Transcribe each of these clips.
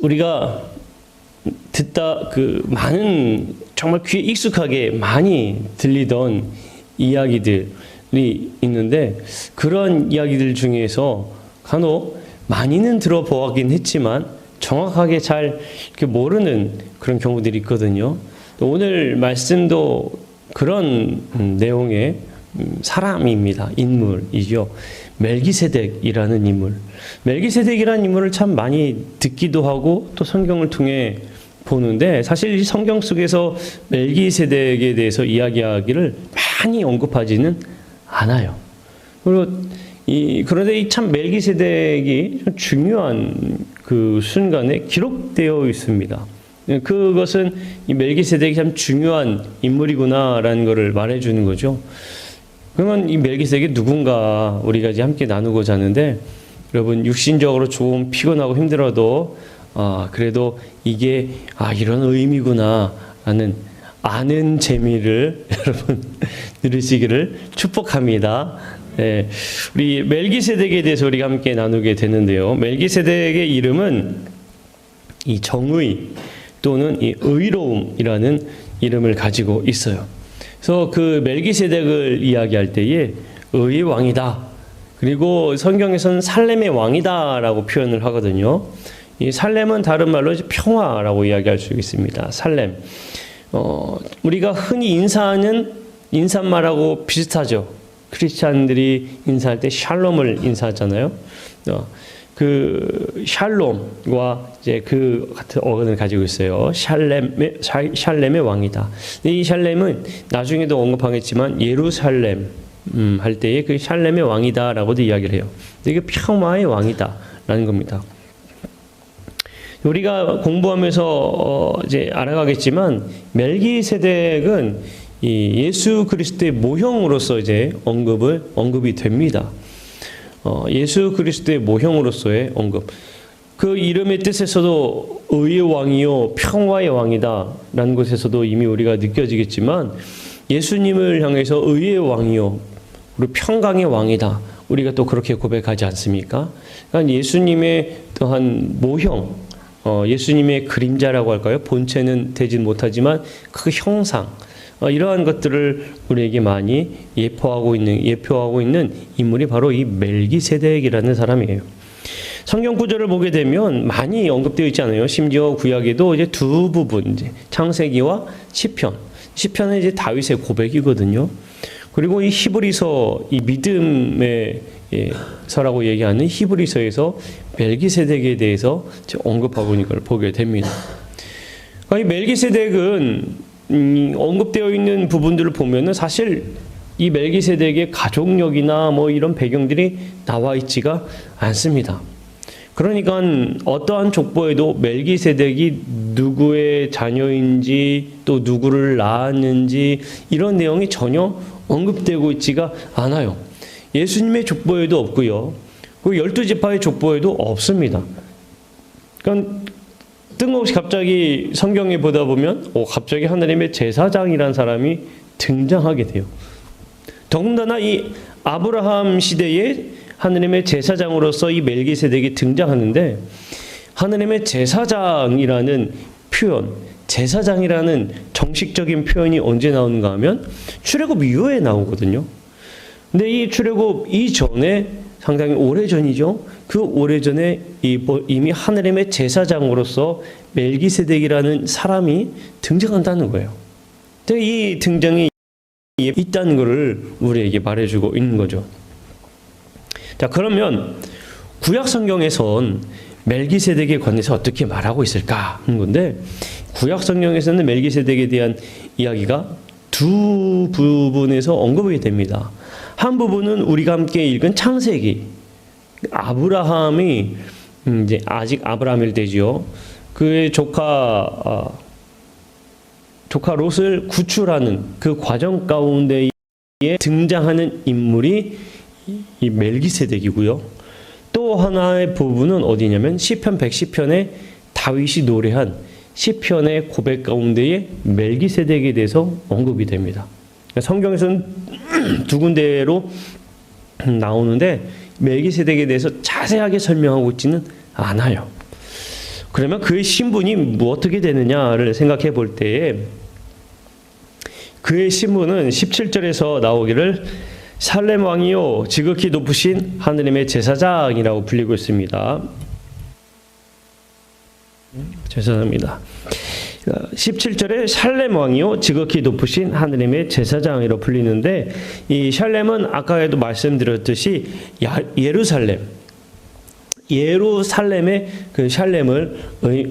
우리가 듣다 많은 정말 귀에 익숙하게 많이 들리던 이야기들이 있는데 그런 이야기들 중에서 간혹 많이는 들어보았긴 했지만 정확하게 잘 이렇게 모르는 그런 경우들이 있거든요. 오늘 말씀도 그런 내용의 사람입니다. 인물이죠. 멜기세덱이라는 인물. 멜기세덱이라는 인물을 참 많이 듣기도 하고 또 성경을 통해 보는데 사실 이 성경 속에서 멜기세덱에 대해서 이야기하기를 많이 언급하지는 않아요. 그리고 그런데 이 참 멜기세덱이 좀 중요한 그 순간에 기록되어 있습니다. 그것은 이 멜기세덱이 참 중요한 인물이구나라는 것을 말해주는 거죠. 그러면 이 멜기세덱이 누군가 우리가 이제 함께 나누고자 하는데 여러분 육신적으로 조금 피곤하고 힘들어도 그래도 이게 이런 의미구나라는 아는 재미를 여러분 누리시기를 축복합니다. 네, 우리 멜기세덱에 대해서 우리가 함께 나누게 되는데요. 멜기세덱의 이름은 이 정의 또는 이 의로움이라는 이름을 가지고 있어요. 그래서 그 멜기세덱을 이야기할 때에 의의 왕이다. 그리고 성경에서는 살렘의 왕이다라고 표현을 하거든요. 이 살렘은 다른 말로 평화라고 이야기할 수 있습니다. 살렘. 우리가 흔히 인사하는 인사말하고 비슷하죠. 크리스찬들이 인사할 때 샬롬을 인사하잖아요. 그 샬롬과 이제 그 같은 어근을 가지고 있어요. 샬렘의 왕이다. 이 샬렘은 나중에도 언급하겠지만 예루살렘 할 때에 그 샬렘의 왕이다라고도 이야기를 해요. 이게 평화의 왕이다라는 겁니다. 우리가 공부하면서 이제 알아가겠지만 멜기세덱은 이 예수 그리스도의 모형으로서 이제 언급이 됩니다. 예수 그리스도의 모형으로서의 언급. 그 이름의 뜻에서도 의의 왕이요 평화의 왕이다라는 것에서도 이미 우리가 느껴지겠지만 예수님을 향해서 의의 왕이요 그리고 평강의 왕이다. 우리가 또 그렇게 고백하지 않습니까? 그러니까 예수님의 또한 모형, 예수님의 그림자라고 할까요? 본체는 되진 못하지만 그 형상, 이러한 것들을 우리에게 많이 예표하고 있는 인물이 바로 이 멜기세덱이라는 사람이에요. 성경 구절을 보게 되면 많이 언급되어 있지 않아요. 심지어 구약에도 이제 두 부분, 이제 창세기와 시편. 시편은 이제 다윗의 고백이거든요. 그리고 이 히브리서, 이 믿음의 서라고 얘기하는 히브리서에서 멜기세덱에 대해서 언급하고 있는 걸 보게 됩니다. 그러니까 이 멜기세덱은 언급되어 있는 부분들을 보면은 사실 이 멜기세덱의 가족력이나 뭐 이런 배경들이 나와 있지가 않습니다. 그러니까 어떠한 족보에도 멜기세덱이 누구의 자녀인지 또 누구를 낳았는지 이런 내용이 전혀 언급되고 있지가 않아요. 예수님의 족보에도 없고요. 그 12지파의 족보에도 없습니다. 그러니까 뜬금없이 갑자기 성경에 보다 보면 갑자기 하나님의 제사장이라는 사람이 등장하게 돼요. 더군다나 이 아브라함 시대에 하나님의 제사장으로서 이 멜기세덱이 등장하는데 하나님의 제사장이라는 표현, 제사장이라는 정식적인 표현이 언제 나오는가 하면 출애굽 이후에 나오거든요. 근데 이 출애굽 이전에 상당히 오래전이죠. 그 오래전에 이미 하나님의 제사장으로서 멜기세덱이라는 사람이 등장한다는 거예요. 근데 이 등장이 있다는 것을 우리에게 말해주고 있는 거죠. 자, 그러면 구약 성경에선 멜기세덱에 관해서 어떻게 말하고 있을까 하는 건데 구약 성경에서는 멜기세덱에 대한 이야기가 두 부분에서 언급이 됩니다. 한 부분은 우리가 함께 읽은 창세기. 아브라함이 이제 아직 아브라함일 때지요. 그의 조카 롯을 구출하는 그 과정 가운데에 등장하는 인물이 이 멜기세덱이고요. 또 하나의 부분은 어디냐면 시편 110편에 다윗이 노래한 시편의 고백 가운데에 멜기세덱에 대해서 언급이 됩니다. 성경에서는 두 군데로 나오는데 멜기세덱에 대해서 자세하게 설명하고 있지는 않아요. 그러면 그의 신분이 뭐 어떻게 되느냐를 생각해 볼 때에 그의 신분은 17절에서 나오기를 살렘 왕이요 지극히 높으신 하느님의 제사장이라고 불리고 있습니다. 죄송합니다. 17절에 살렘 왕이요 지극히 높으신 하느님의 제사장이라고 불리는데 이 샬렘은 아까에도 말씀드렸듯이 예루살렘의 그 샬렘을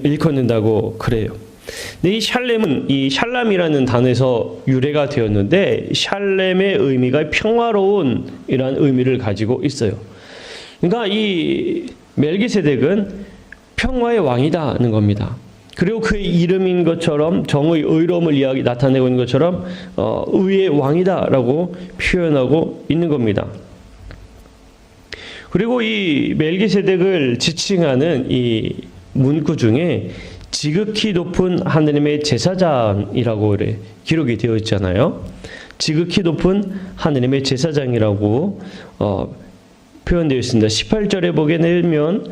일컫는다고 그래요. 근데 이 샬렘은 이 샬람이라는 단어에서 유래가 되었는데 샬렘의 의미가 평화로운 이라는 의미를 가지고 있어요. 그러니까 이 멜기세덱은 평화의 왕이다는 겁니다. 그리고 그의 이름인 것처럼 정의, 의로움을 나타내고 있는 것처럼 의의 왕이다라고 표현하고 있는 겁니다. 그리고 이 멜기세덱을 지칭하는 이 문구 중에 지극히 높은 하느님의 제사장이라고 기록이 되어 있잖아요. 지극히 높은 하느님의 제사장이라고 표현되어 있습니다. 18절에 보게 되면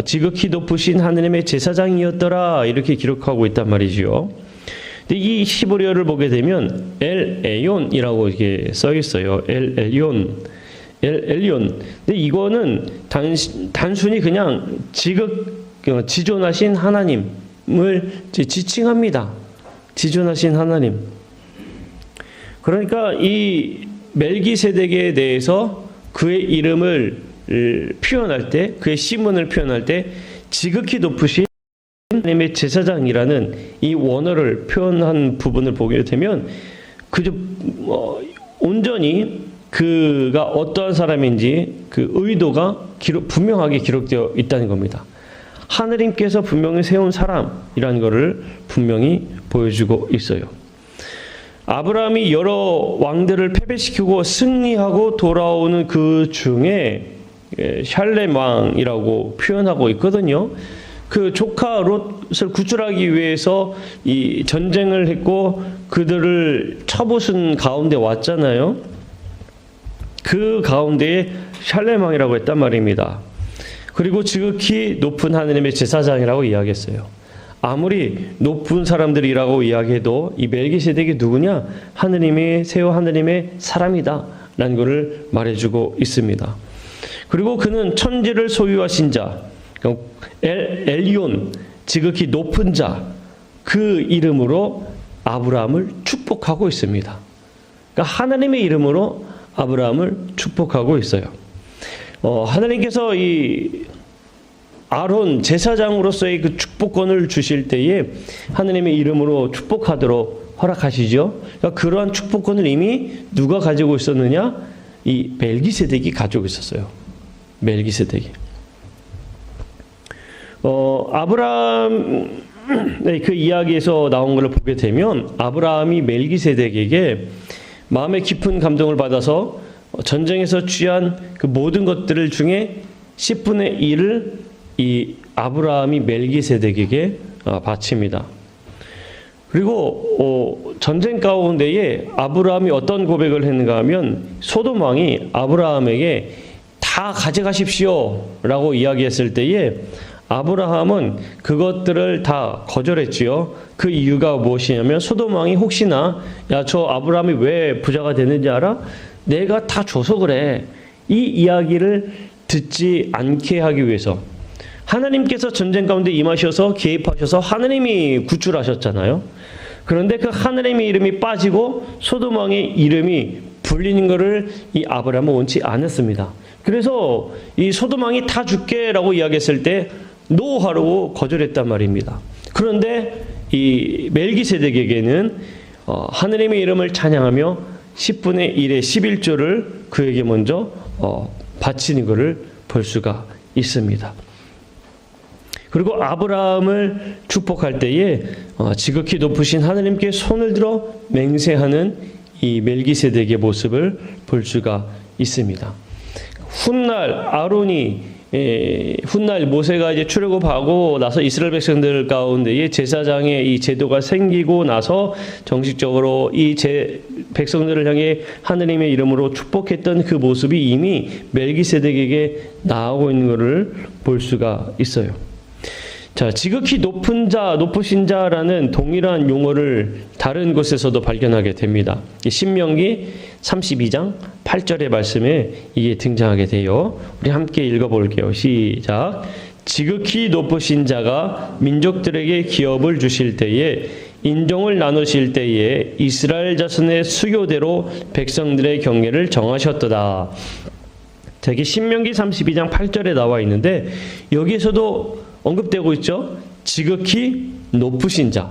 지극히 높으신 하느님의 제사장이었더라 이렇게 기록하고 있단 말이죠. 근데 이 히브리어를 보게 되면 엘 에욘이라고 이렇게 써 있어요. 엘 엘yon. 근데 이거는 단순히 그냥 지존하신 하나님을 지칭합니다. 지존하신 하나님. 그러니까 이 멜기세덱에 대해서 그의 이름을 표현할 때, 그의 신분을 표현할 때 지극히 높으신 하나님의 제사장이라는 이 원어를 표현한 부분을 보게 되면 그저 온전히 그가 어떠한 사람인지 그 의도가 분명하게 기록되어 있다는 겁니다. 하느님께서 분명히 세운 사람이라는 것을 분명히 보여주고 있어요. 아브라함이 여러 왕들을 패배시키고 승리하고 돌아오는 그 중에 샬렘 왕이라고 표현하고 있거든요. 그 조카 롯을 구출하기 위해서 이 전쟁을 했고 그들을 쳐부순 가운데 왔잖아요. 그 가운데에 샬렘 왕이라고 했단 말입니다. 그리고 지극히 높은 하느님의 제사장이라고 이야기했어요. 아무리 높은 사람들이라고 이야기해도 이 멜기세덱이 누구냐? 하느님의 사람이다 라는 것을 말해주고 있습니다. 그리고 그는 천지를 소유하신 자, 엘yon, 지극히 높은 자, 그 이름으로 아브라함을 축복하고 있습니다. 그러니까 하나님의 이름으로 아브라함을 축복하고 있어요. 하나님께서 이 아론 제사장으로서의 그 축복권을 주실 때에 하나님의 이름으로 축복하도록 허락하시죠. 그러니까 그러한 축복권을 이미 누가 가지고 있었느냐? 이 멜기세덱이 가지고 있었어요. 멜기세덱이. 아브라함 그 이야기에서 나온 것을 보게 되면 아브라함이 멜기세덱에게 마음의 깊은 감동을 받아서 전쟁에서 취한 그 모든 것들을 중에 10분의 1을 이 아브라함이 멜기세덱에게 바칩니다. 그리고 전쟁 가운데에 아브라함이 어떤 고백을 했는가 하면 소돔 왕이 아브라함에게 다 가져가십시오 라고 이야기했을 때에 아브라함은 그것들을 다 거절했지요. 그 이유가 무엇이냐면 소돔 왕이 혹시나 야, 저 아브라함이 왜 부자가 되는지 알아? 내가 다 줘서 그래. 이 이야기를 듣지 않게 하기 위해서 하나님께서 전쟁 가운데 임하셔서 개입하셔서 하나님이 구출하셨잖아요. 그런데 그 하나님의 이름이 빠지고 소돔 왕의 이름이 불리는 것을 이 아브라함은 원치 않았습니다. 그래서 이 소돔 왕이 다 줄게라고 이야기했을 때 노하라고 거절했단 말입니다. 그런데 이 멜기세덱에게는 하나님의 이름을 찬양하며 10분의 1의 11조를 그에게 먼저 바치는 것을 볼 수가 있습니다. 그리고 아브라함을 축복할 때에 지극히 높으신 하나님께 손을 들어 맹세하는 이 멜기세덱의 모습을 볼 수가 있습니다. 훗날 모세가 이제 출애굽하고 나서 이스라엘 백성들 가운데에 제사장의 이 제도가 생기고 나서 정식적으로 이 백성들을 향해 하느님의 이름으로 축복했던 그 모습이 이미 멜기세덱에게 나오고 있는 것을 볼 수가 있어요. 자, 지극히 높은 자, 높으신 자라는 동일한 용어를 다른 곳에서도 발견하게 됩니다. 신명기 32장 8절의 말씀에 이게 등장하게 돼요. 우리 함께 읽어볼게요. 시작. 지극히 높으신 자가 민족들에게 기업을 주실 때에 인종을 나누실 때에 이스라엘 자손의 수요대로 백성들의 경계를 정하셨도다. 자, 이게 신명기 32장 8절에 나와 있는데 여기에서도 언급되고 있죠. 지극히 높으신 자.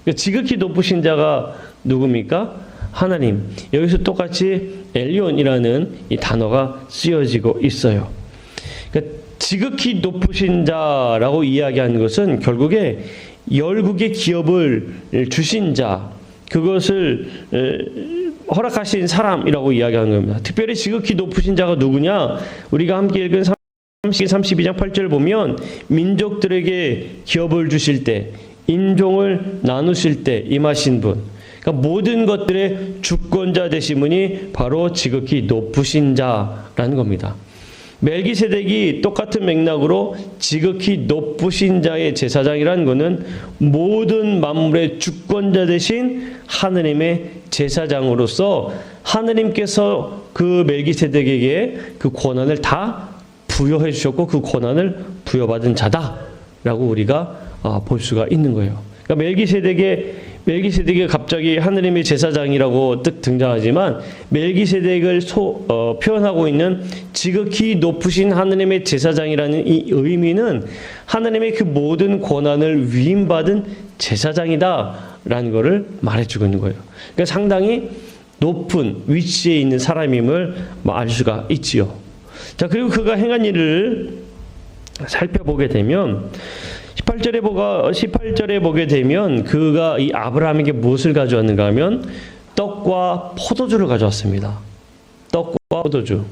그러니까 지극히 높으신 자가 누굽니까? 하나님. 여기서 똑같이 엘리온이라는 이 단어가 쓰여지고 있어요. 그러니까 지극히 높으신 자라고 이야기하는 것은 결국에 열국의 기업을 주신 자, 그것을 허락하신 사람이라고 이야기하는 겁니다. 특별히 지극히 높으신 자가 누구냐? 우리가 함께 읽은 32장 8절 보면 민족들에게 기업을 주실 때, 인종을 나누실 때 임하신 분, 그러니까 모든 것들의 주권자 되신 분이 바로 지극히 높으신 자라는 겁니다. 멜기세덱이 똑같은 맥락으로 지극히 높으신 자의 제사장이라는 것은 모든 만물의 주권자 되신 하느님의 제사장으로서 하느님께서 그 멜기세덱에게 그 권한을 다 부여해 주셨고 그 권한을 부여받은 자다라고 우리가 볼 수가 있는 거예요. 그러니까 멜기세덱이 갑자기 하느님의 제사장이라고 뜩 등장하지만 멜기세덱을 표현하고 있는 지극히 높으신 하느님의 제사장이라는 이 의미는 하느님의 그 모든 권한을 위임받은 제사장이다라는 것을 말해주고 있는 거예요. 그러니까 상당히 높은 위치에 있는 사람임을 알 수가 있지요. 자, 그리고 그가 행한 일을 살펴보게 되면 18절에 보게 되면 그가 이 아브라함에게 무엇을 가져왔는가 하면 떡과 포도주를 가져왔습니다. 떡과 포도주.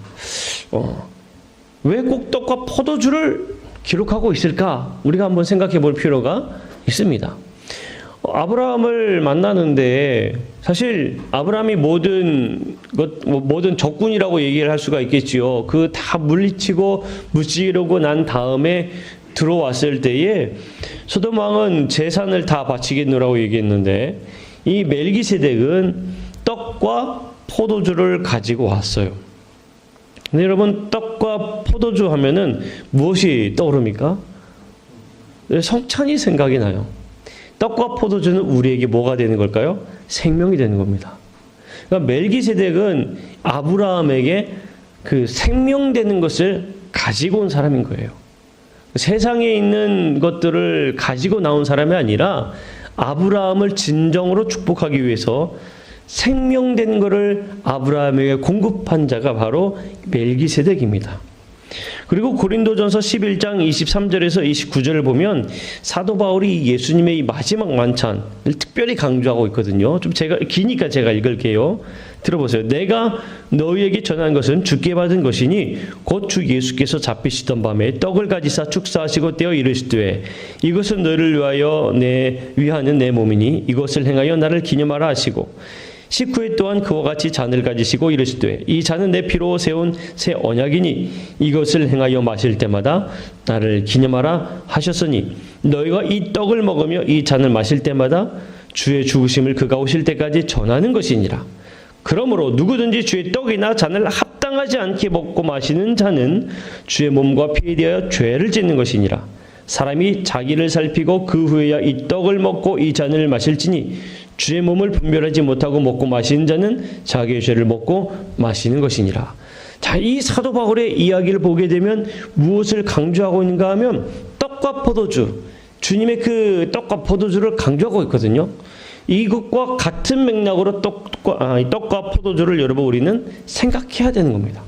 왜 꼭 떡과 포도주를 기록하고 있을까? 우리가 한번 생각해 볼 필요가 있습니다. 아브라함을 만나는데 사실 아브라함이 모든 적군이라고 얘기를 할 수가 있겠지요. 그 다 물리치고 무찌르고 난 다음에 들어왔을 때에 소돔 왕은 재산을 다 바치겠노라고 얘기했는데 이 멜기세덱은 떡과 포도주를 가지고 왔어요. 근데 여러분 떡과 포도주 하면은 무엇이 떠오릅니까? 성찬이 생각이 나요. 떡과 포도주는 우리에게 뭐가 되는 걸까요? 생명이 되는 겁니다. 그러니까 멜기세덱은 아브라함에게 그 생명되는 것을 가지고 온 사람인 거예요. 세상에 있는 것들을 가지고 나온 사람이 아니라 아브라함을 진정으로 축복하기 위해서 생명된 것을 아브라함에게 공급한 자가 바로 멜기세덱입니다. 그리고 고린도전서 11장 23절에서 29절을 보면 사도 바울이 예수님의 이 마지막 만찬을 특별히 강조하고 있거든요. 좀 기니까 제가 읽을게요. 들어보세요. 내가 너희에게 전한 것은 주께 받은 것이니 곧 주 예수께서 잡히시던 밤에 떡을 가지사 축사하시고 떼어 이르시되 이것은 너를 위하여 위하는 내 몸이니 이것을 행하여 나를 기념하라 하시고 19회 또한 그와 같이 잔을 가지시고 이르시되 이 잔은 내 피로 세운 새 언약이니 이것을 행하여 마실 때마다 나를 기념하라 하셨으니 너희가 이 떡을 먹으며 이 잔을 마실 때마다 주의 죽으심을 그가 오실 때까지 전하는 것이니라. 그러므로 누구든지 주의 떡이나 잔을 합당하지 않게 먹고 마시는 자는 주의 몸과 피에 대하여 죄를 짓는 것이니라. 사람이 자기를 살피고 그 후에야 이 떡을 먹고 이 잔을 마실지니 주의 몸을 분별하지 못하고 먹고 마시는 자는 자기의 죄를 먹고 마시는 것이니라. 자, 이 사도 바울의 이야기를 보게 되면 무엇을 강조하고 있는가 하면 떡과 포도주, 주님의 그 떡과 포도주를 강조하고 있거든요. 이것과 같은 맥락으로 떡과 포도주를 여러분 우리는 생각해야 되는 겁니다.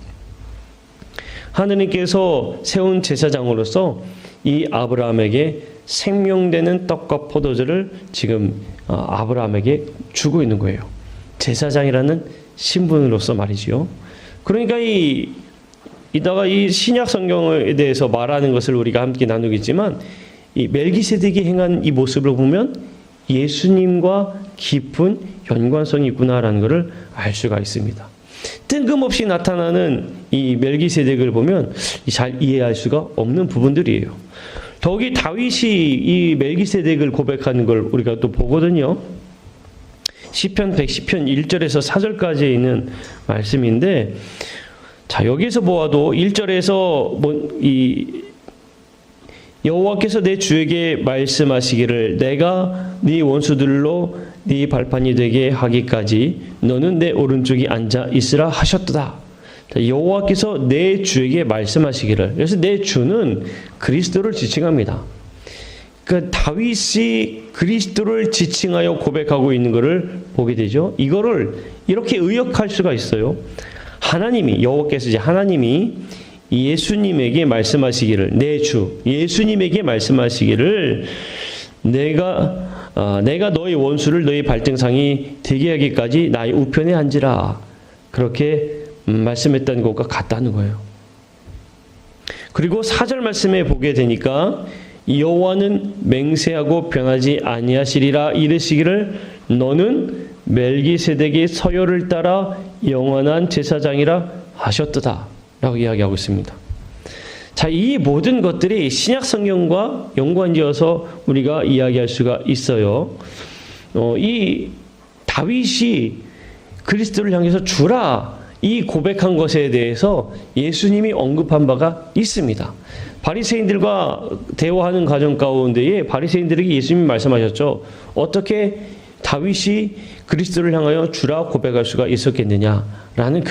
하느님께서 세운 제사장으로서 이 아브라함에게 생명되는 떡과 포도주를 지금 아브라함에게 주고 있는 거예요. 제사장이라는 신분으로서 말이지요. 그러니까 이따가 이 신약 성경에 대해서 말하는 것을 우리가 함께 나누겠지만 이 멜기세덱이 행한 이 모습을 보면 예수님과 깊은 연관성이 있구나라는 것을 알 수가 있습니다. 뜬금없이 나타나는 이 멜기세덱을 보면 잘 이해할 수가 없는 부분들이에요. 더욱이 다윗이 이 멜기세덱을 고백하는 걸 우리가 또 보거든요. 시편 110편 1절에서 4절까지 있는 말씀인데, 자, 여기서 보아도 1절에서 이 여호와께서 내 주에게 말씀하시기를 내가 네 원수들로 네 발판이 되게 하기까지 너는 내 오른쪽에 앉아 있으라 하셨도다. 여호와께서 내 주에게 말씀하시기를. 그래서 내 주는 그리스도를 지칭합니다. 그 다윗이 그리스도를 지칭하여 고백하고 있는 것을 보게 되죠. 이거를 이렇게 의역할 수가 있어요. 하나님이, 여호와께서 이제 하나님이 예수님에게 말씀하시기를, 내 주 예수님에게 말씀하시기를 내가 너의 원수를 너의 발등상이 되게 하기까지 나의 우편에 앉으라. 그렇게 말씀했다는 것과 같다는 거예요. 그리고 4절 말씀에 보게 되니까 여호와는 맹세하고 변하지 아니하시리라 이르시기를 너는 멜기세덱의 서열을 따라 영원한 제사장이라 하셨도다 라고 이야기하고 있습니다. 자, 이 모든 것들이 신약 성경과 연관지어서 우리가 이야기할 수가 있어요. 이 다윗이 그리스도를 향해서 주라 이 고백한 것에 대해서 예수님이 언급한 바가 있습니다. 바리새인들과 대화하는 과정 가운데에 바리새인들에게 예수님이 말씀하셨죠. 어떻게 다윗이 그리스도를 향하여 주라 고백할 수가 있었겠느냐라는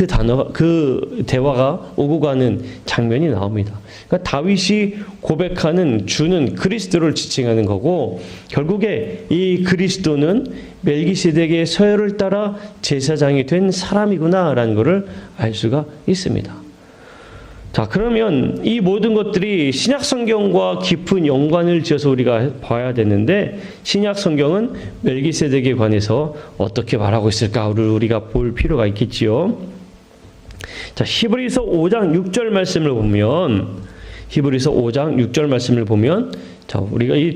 그 대화가 오고 가는 장면이 나옵니다. 그러니까 다윗이 고백하는 주는 그리스도를 지칭하는 거고, 결국에 이 그리스도는 멜기세덱의 서열을 따라 제사장이 된 사람이구나라는 것을 알 수가 있습니다. 자, 그러면 이 모든 것들이 신약 성경과 깊은 연관을 지어서 우리가 봐야 되는데, 신약 성경은 멜기세덱에 관해서 어떻게 말하고 있을까를 우리가 볼 필요가 있겠지요. 자, 히브리서 5장 6절 말씀을 보면, 히브리서 5장 6절 말씀을 보면, 자, 우리가 이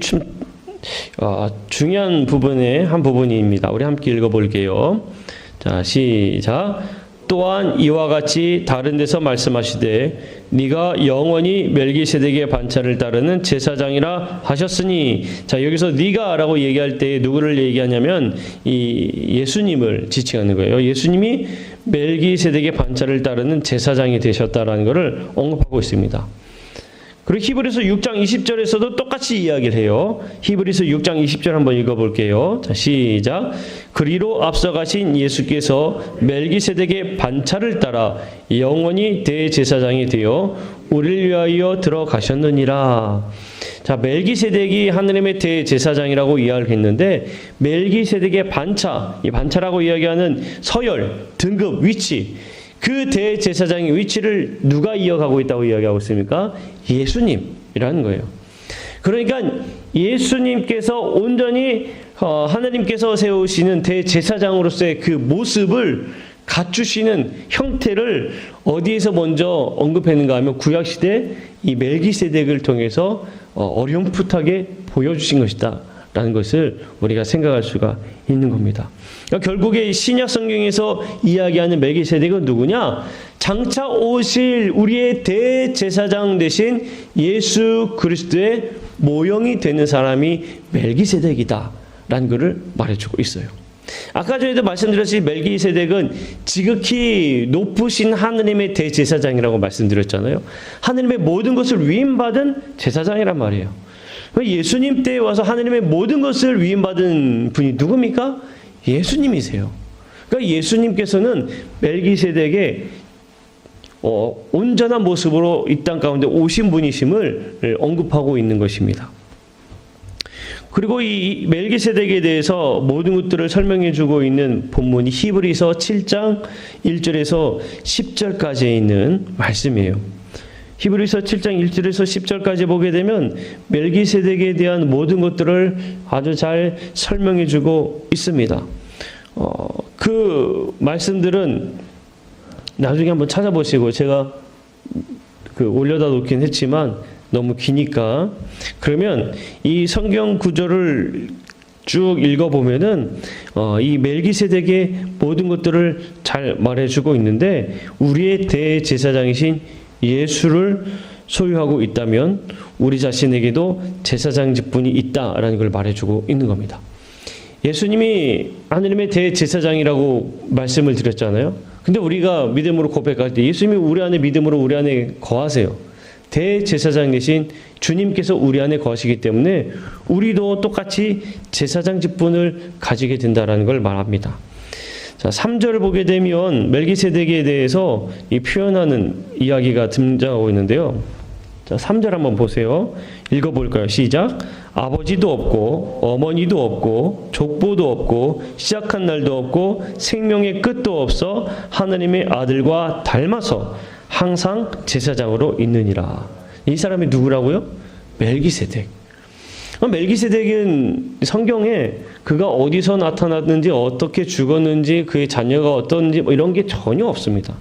중요한 부분의 한 부분입니다. 우리 함께 읽어볼게요. 자, 시작. 또한 이와 같이 다른 데서 말씀하시되 네가 영원히 멜기세덱의 반차를 따르는 제사장이라 하셨으니, 자, 여기서 네가라고 얘기할 때 누구를 얘기하냐면 이 예수님을 지칭하는 거예요. 예수님이 멜기세덱의 반차를 따르는 제사장이 되셨다라는 것을 언급하고 있습니다. 그리고 히브리서 6장 20절에서도 똑같이 이야기를 해요. 히브리서 6장 20절 한번 읽어볼게요. 자, 시작. 그리로 앞서가신 예수께서 멜기세덱의 반차를 따라 영원히 대제사장이 되어 우리를 위하여 들어가셨느니라. 자, 멜기세덱이 하느님의 대제사장이라고 이야기했는데, 멜기세덱의 반차, 이 반차라고 이야기하는 서열, 등급, 위치, 그 대제사장의 위치를 누가 이어가고 있다고 이야기하고 있습니까? 예수님이라는 거예요. 그러니까 예수님께서 온전히 하나님께서 세우시는 대제사장으로서의 그 모습을 갖추시는 형태를 어디에서 먼저 언급했는가 하면 구약시대 이 멜기세덱을 통해서 어렴풋하게 보여주신 것이다 라는 것을 우리가 생각할 수가 있는 겁니다. 그러니까 결국에 신약 성경에서 이야기하는 멜기세덱은 누구냐? 장차 오실 우리의 대제사장 되신 예수 그리스도의 모형이 되는 사람이 멜기세덱이다 라는 것을 말해주고 있어요. 아까 전에도 말씀드렸듯이 멜기세덱은 지극히 높으신 하느님의 대제사장이라고 말씀드렸잖아요. 하느님의 모든 것을 위임받은 제사장이란 말이에요. 예수님 때에 와서 하느님의 모든 것을 위임받은 분이 누굽니까? 예수님이세요. 그러니까 예수님께서는 멜기세덱의 온전한 모습으로 이 땅 가운데 오신 분이심을 언급하고 있는 것입니다. 그리고 이 멜기세덱에 대해서 모든 것들을 설명해 주고 있는 본문이 히브리서 7장 1절에서 10절까지 있는 말씀이에요. 히브리서 7장 1절에서 10절까지 보게 되면 멜기세덱에 대한 모든 것들을 아주 잘 설명해 주고 있습니다. 그 말씀들은 나중에 한번 찾아보시고, 제가 올려다 놓긴 했지만 너무 기니까, 그러면 이 성경 구절을 쭉 읽어보면은 이 멜기세덱의 모든 것들을 잘 말해주고 있는데, 우리의 대제사장이신 예수를 소유하고 있다면 우리 자신에게도 제사장 직분이 있다라는 걸 말해주고 있는 겁니다. 예수님이 하느님의 대제사장이라고 말씀을 드렸잖아요. 근데 우리가 믿음으로 고백할 때 예수님이 우리 안에 믿음으로 우리 안에 거하세요. 대제사장 되신 주님께서 우리 안에 거하시기 때문에 우리도 똑같이 제사장 직분을 가지게 된다는 걸 말합니다. 자, 3절을 보게 되면 멜기세덱에 대해서 이 표현하는 이야기가 등장하고 있는데요. 자, 3절 한번 보세요. 읽어볼까요? 시작. 아버지도 없고 어머니도 없고 족보도 없고 시작한 날도 없고 생명의 끝도 없어 하나님의 아들과 닮아서 항상 제사장으로 있느니라. 이 사람이 누구라고요? 멜기세덱. 멜기세덱은 성경에 그가 어디서 나타났는지 어떻게 죽었는지 그의 자녀가 어떤지 이런 게 전혀 없습니다.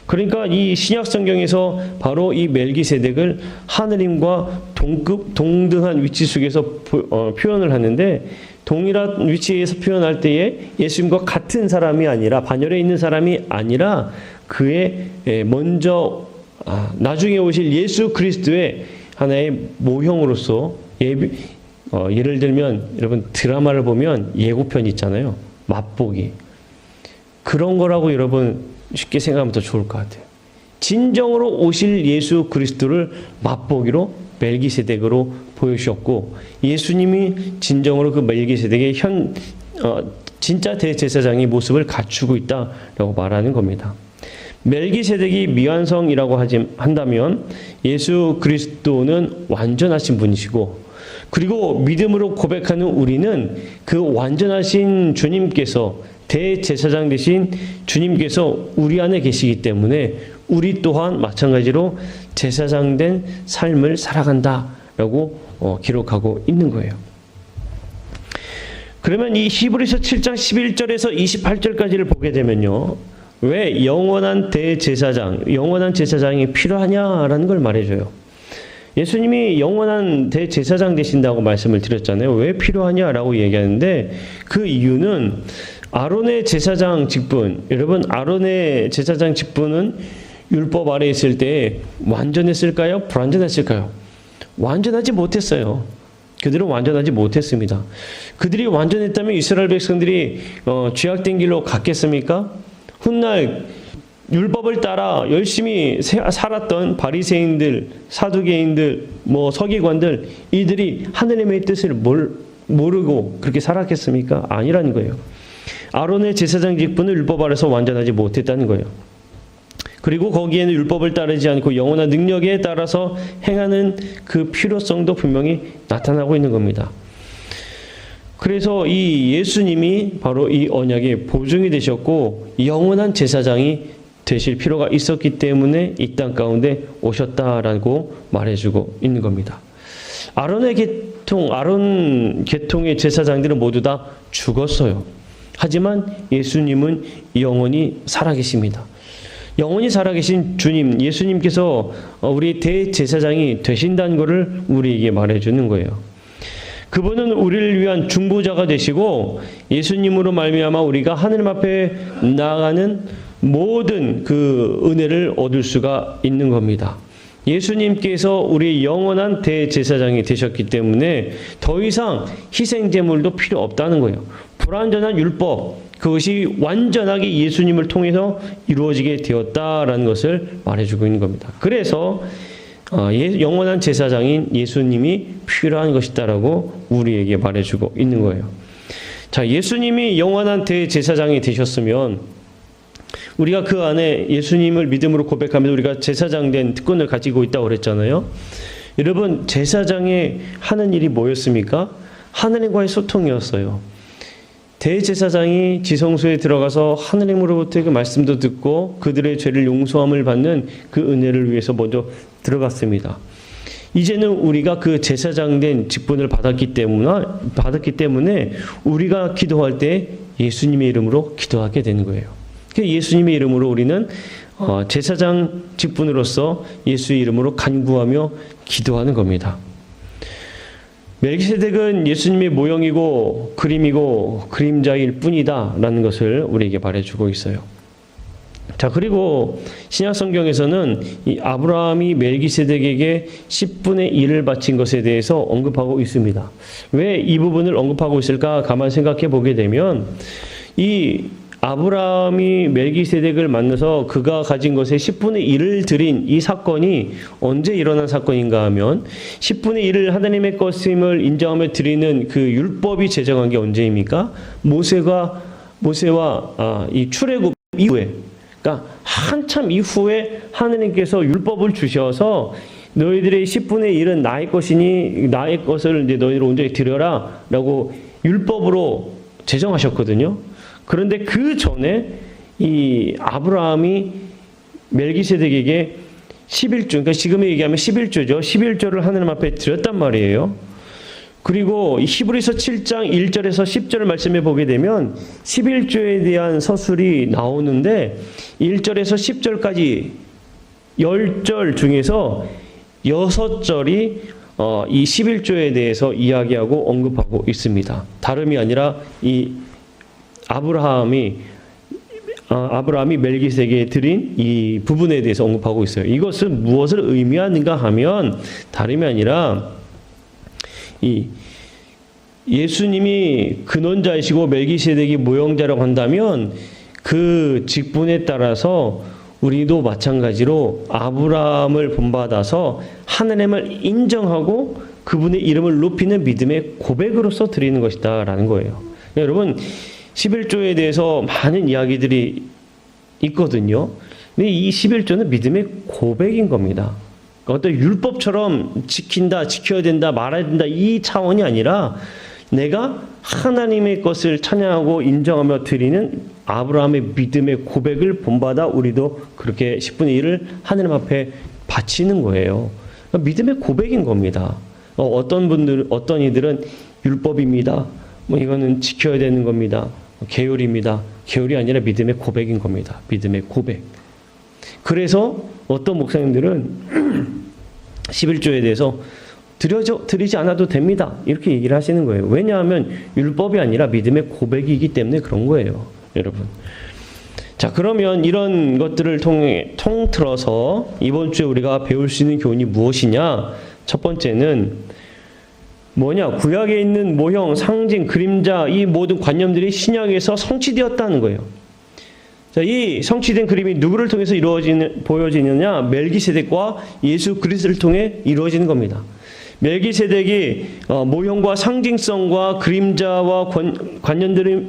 그러니까 이 신약 성경에서 바로 이 멜기세덱을 하느님과 동등한 위치 속에서 표현을 하는데 동일한 위치에서 표현할 때에 예수님과 같은 사람이 아니라 반열에 있는 사람이 아니라 그의 먼저 나중에 오실 예수 그리스도의 하나의 모형으로서 예를 들면 여러분 드라마를 보면 예고편 있잖아요. 맛보기. 그런 거라고 여러분 쉽게 생각하면 더 좋을 것 같아요. 진정으로 오실 예수 그리스도를 맛보기로 멜기세덱으로 보여주셨고 예수님이 진정으로 그 멜기세덱의 진짜 대제사장의 모습을 갖추고 있다라고 말하는 겁니다. 멜기세덱이 미완성이라고 한다면 예수 그리스도는 완전하신 분이시고 그리고 믿음으로 고백하는 우리는 그 완전하신 주님께서 대제사장 되신 주님께서 우리 안에 계시기 때문에 우리 또한 마찬가지로 제사장된 삶을 살아간다라고 기록하고 있는 거예요. 그러면 이 히브리서 7장 11절에서 28절까지를 보게 되면요. 왜 영원한 대제사장, 영원한 제사장이 필요하냐라는 걸 말해줘요. 예수님이 영원한 대제사장 되신다고 말씀을 드렸잖아요. 왜 필요하냐라고 얘기하는데 그 이유는 아론의 제사장 직분, 여러분 아론의 제사장 직분은 율법 아래 있을 때 완전했을까요? 불완전했을까요? 완전하지 못했어요. 그들은 완전하지 못했습니다. 그들이 완전했다면 이스라엘 백성들이 죄악된 길로 갔겠습니까? 훗날 율법을 따라 열심히 살았던 바리새인들, 사두개인들, 서기관들 이들이 하느님의 뜻을 모르고 그렇게 살았겠습니까? 아니라는 거예요. 아론의 제사장 직분은 율법 아래서 완전하지 못했다는 거예요. 그리고 거기에는 율법을 따르지 않고 영원한 능력에 따라서 행하는 그 필요성도 분명히 나타나고 있는 겁니다. 그래서 이 예수님이 바로 이 언약의 보증이 되셨고 영원한 제사장이 되실 필요가 있었기 때문에 이 땅 가운데 오셨다라고 말해주고 있는 겁니다. 아론 계통의 제사장들은 모두 다 죽었어요. 하지만 예수님은 영원히 살아계십니다. 영원히 살아계신 주님, 예수님께서 우리 대제사장이 되신다는 것을 우리에게 말해주는 거예요. 그분은 우리를 위한 중보자가 되시고 예수님으로 말미암아 우리가 하느님 앞에 나아가는 모든 그 은혜를 얻을 수가 있는 겁니다. 예수님께서 우리 영원한 대제사장이 되셨기 때문에 더 이상 희생제물도 필요 없다는 거예요. 불완전한 율법, 그것이 완전하게 예수님을 통해서 이루어지게 되었다라는 것을 말해주고 있는 겁니다. 그래서 영원한 제사장인 예수님이 필요한 것이다라고 우리에게 말해주고 있는 거예요. 자, 예수님이 영원한 대제사장이 되셨으면 우리가 그 안에 예수님을 믿음으로 고백하면서 우리가 제사장된 특권을 가지고 있다고 그랬잖아요. 여러분, 제사장이 하는 일이 뭐였습니까? 하느님과의 소통이었어요. 대제사장이 지성소에 들어가서 하느님으로부터 그 말씀도 듣고 그들의 죄를 용서함을 받는 그 은혜를 위해서 먼저 들어갔습니다. 이제는 우리가 그 제사장된 직분을 받았기 때문에 우리가 기도할 때 예수님의 이름으로 기도하게 되는 거예요. 예수님의 이름으로 우리는 제사장 직분으로서 예수의 이름으로 간구하며 기도하는 겁니다. 멜기세덱은 예수님의 모형이고 그림이고 그림자일 뿐이다 라는 것을 우리에게 말해주고 있어요. 자, 그리고 신약 성경에서는 이 아브라함이 멜기세덱에게 10분의 1을 바친 것에 대해서 언급하고 있습니다. 왜 이 부분을 언급하고 있을까 가만 생각해 보게 되면 이 아브라함이 멜기세덱을 만나서 그가 가진 것의 10분의 1을 드린 이 사건이 언제 일어난 사건인가 하면 10분의 1을 하나님의 것임을 인정하며 드리는 그 율법이 제정한 게 언제입니까? 모세와 이 출애굽 이후에, 그러니까 한참 이후에 하나님께서 율법을 주셔서 너희들의 10분의 1은 나의 것이니 나의 것을 이제 너희들 온전히 드려라라고 율법으로 제정하셨거든요. 그런데 그 전에 이 아브라함이 멜기세덱에게 11조, 그러니까 지금 얘기하면 11조죠. 11조를 하나님 앞에 드렸단 말이에요. 그리고 히브리서 7장 1절에서 10절 말씀에 보게 되면 11조에 대한 서술이 나오는데 1절에서 10절까지 10절 중에서 6절이 이 11조에 대해서 이야기하고 언급하고 있습니다. 다름이 아니라 이 아브라함이 멜기세덱에게 드린 이 부분에 대해서 언급하고 있어요. 이것은 무엇을 의미하는가 하면 다름이 아니라 이 예수님이 근원자이시고 멜기세덱이 모형자라고 한다면 그 직분에 따라서 우리도 마찬가지로 아브라함을 본받아서 하나님을 인정하고 그분의 이름을 높이는 믿음의 고백으로서 드리는 것이다라는 거예요. 여러분 11조에 대해서 많은 이야기들이 있거든요. 근데 이 11조는 믿음의 고백인 겁니다. 어떤 율법처럼 지킨다, 지켜야 된다, 말해야 된다 이 차원이 아니라 내가 하나님의 것을 찬양하고 인정하며 드리는 아브라함의 믿음의 고백을 본받아 우리도 그렇게 10분의 1을 하나님 앞에 바치는 거예요. 그러니까 믿음의 고백인 겁니다. 어떤 이들은 율법입니다. 이거는 지켜야 되는 겁니다. 계율입니다. 계율이 아니라 믿음의 고백인 겁니다. 믿음의 고백. 그래서 어떤 목사님들은 11조에 대해서 드리지 않아도 됩니다. 이렇게 얘기를 하시는 거예요. 왜냐하면 율법이 아니라 믿음의 고백이기 때문에 그런 거예요. 여러분. 자, 그러면 이런 것들을 통틀어서 이번 주에 우리가 배울 수 있는 교훈이 무엇이냐? 첫 번째는 구약에 있는 모형, 상징, 그림자 이 모든 관념들이 신약에서 성취되었다는 거예요. 자, 이 성취된 그림이 누구를 통해서 보여지느냐? 멜기세덱과 예수 그리스도를 통해 이루어지는 겁니다. 멜기세덱이 모형과 상징성과 그림자와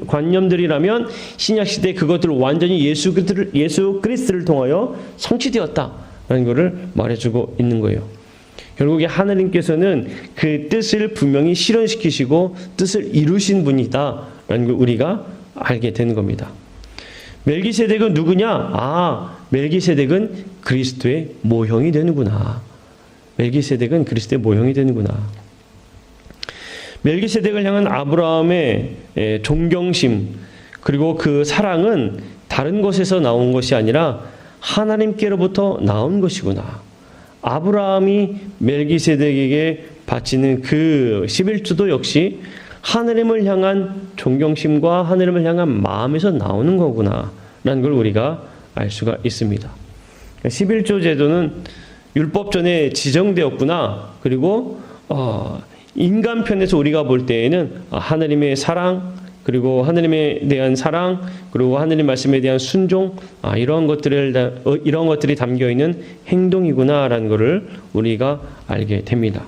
관념들이라면 신약시대 그것들을 완전히 예수 그리스도를 통하여 성취되었다라는 것을 말해주고 있는 거예요. 결국에 하나님께서는 그 뜻을 분명히 실현시키시고 뜻을 이루신 분이다라는 걸 우리가 알게 되는 겁니다. 멜기세덱은 누구냐? 멜기세덱은 그리스도의 모형이 되는구나. 멜기세덱은 그리스도의 모형이 되는구나. 멜기세덱을 향한 아브라함의 존경심 그리고 그 사랑은 다른 곳에서 나온 것이 아니라 하나님께로부터 나온 것이구나. 아브라함이 멜기세덱에게 바치는 그 11조도 역시 하나님을 향한 존경심과 하나님을 향한 마음에서 나오는 거구나 라는 걸 우리가 알 수가 있습니다. 11조 제도는 율법 전에 지정되었구나. 그리고 인간 편에서 우리가 볼 때에는 하나님의 사랑 그리고 하나님에 대한 사랑 그리고 하나님 말씀에 대한 순종 이런 것들이 담겨 있는 행동이구나라는 것을 우리가 알게 됩니다.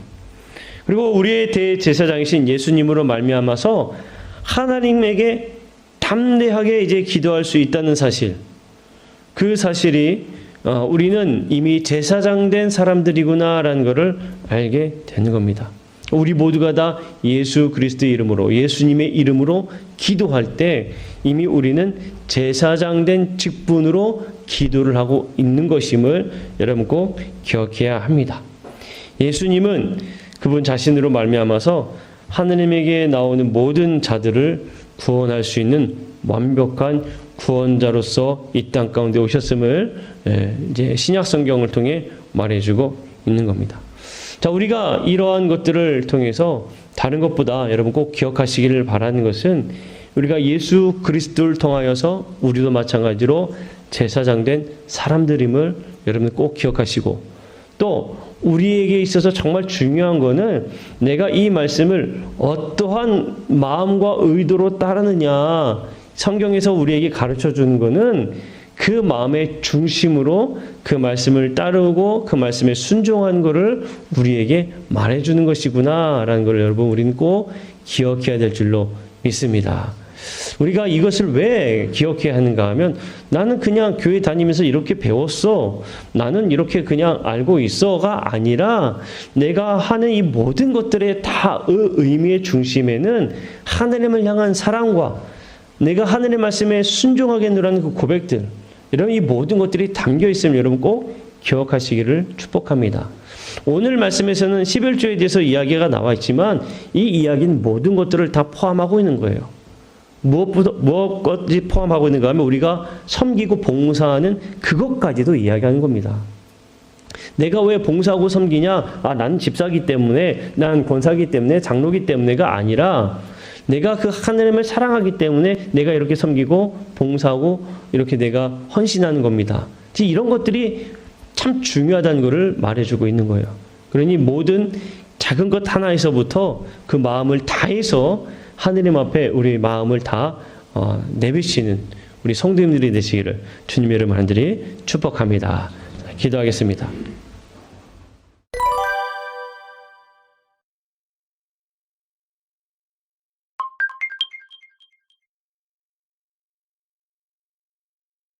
그리고 우리의 대제사장이신 예수님으로 말미암아서 하나님에게 담대하게 이제 기도할 수 있다는 사실, 그 사실이 우리는 이미 제사장 된 사람들이구나라는 것을 알게 되는 겁니다. 우리 모두가 다 예수 그리스도의 이름으로 예수님의 이름으로 기도할 때 이미 우리는 제사장 된 직분으로 기도를 하고 있는 것임을 여러분 꼭 기억해야 합니다. 예수님은 그분 자신으로 말미암아서 하느님에게 나오는 모든 자들을 구원할 수 있는 완벽한 구원자로서 이 땅 가운데 오셨음을 이제 신약 성경을 통해 말해주고 있는 겁니다. 자, 우리가 이러한 것들을 통해서 다른 것보다 여러분 꼭 기억하시기를 바라는 것은 우리가 예수 그리스도를 통하여서 우리도 마찬가지로 제사장 된 사람들임을 여러분 꼭 기억하시고, 또 우리에게 있어서 정말 중요한 거는 내가 이 말씀을 어떠한 마음과 의도로 따르느냐. 성경에서 우리에게 가르쳐 주는 거는 그 마음의 중심으로 그 말씀을 따르고 그 말씀에 순종한 것을 우리에게 말해주는 것이구나라는 걸 여러분 우리는 꼭 기억해야 될 줄로 믿습니다. 우리가 이것을 왜 기억해야 하는가 하면, 나는 그냥 교회 다니면서 이렇게 배웠어, 나는 이렇게 그냥 알고 있어가 아니라, 내가 하는 이 모든 것들의 다 의미의 중심에는 하나님을 향한 사랑과 내가 하나님의 말씀에 순종하겠노라는 그 고백들, 이런 이 모든 것들이 담겨 있음을 여러분 꼭 기억하시기를 축복합니다. 오늘 말씀에서는 11조에 대해서 이야기가 나와 있지만 이 이야기는 모든 것들을 다 포함하고 있는 거예요. 무엇까지 포함하고 있는가 하면 우리가 섬기고 봉사하는 그것까지도 이야기하는 겁니다. 내가 왜 봉사하고 섬기냐? 나는 집사기 때문에, 난 권사기 때문에, 장로기 때문에가 아니라 내가 그 하나님을 사랑하기 때문에 내가 이렇게 섬기고 봉사하고 이렇게 내가 헌신하는 겁니다. 이런 것들이 참 중요하다는 것을 말해주고 있는 거예요. 그러니 모든 작은 것 하나에서부터 그 마음을 다해서 하느님 앞에 우리 마음을 다 내비치는 우리 성도님들이 되시기를 주님의 이름으로 간절히 축복합니다. 기도하겠습니다.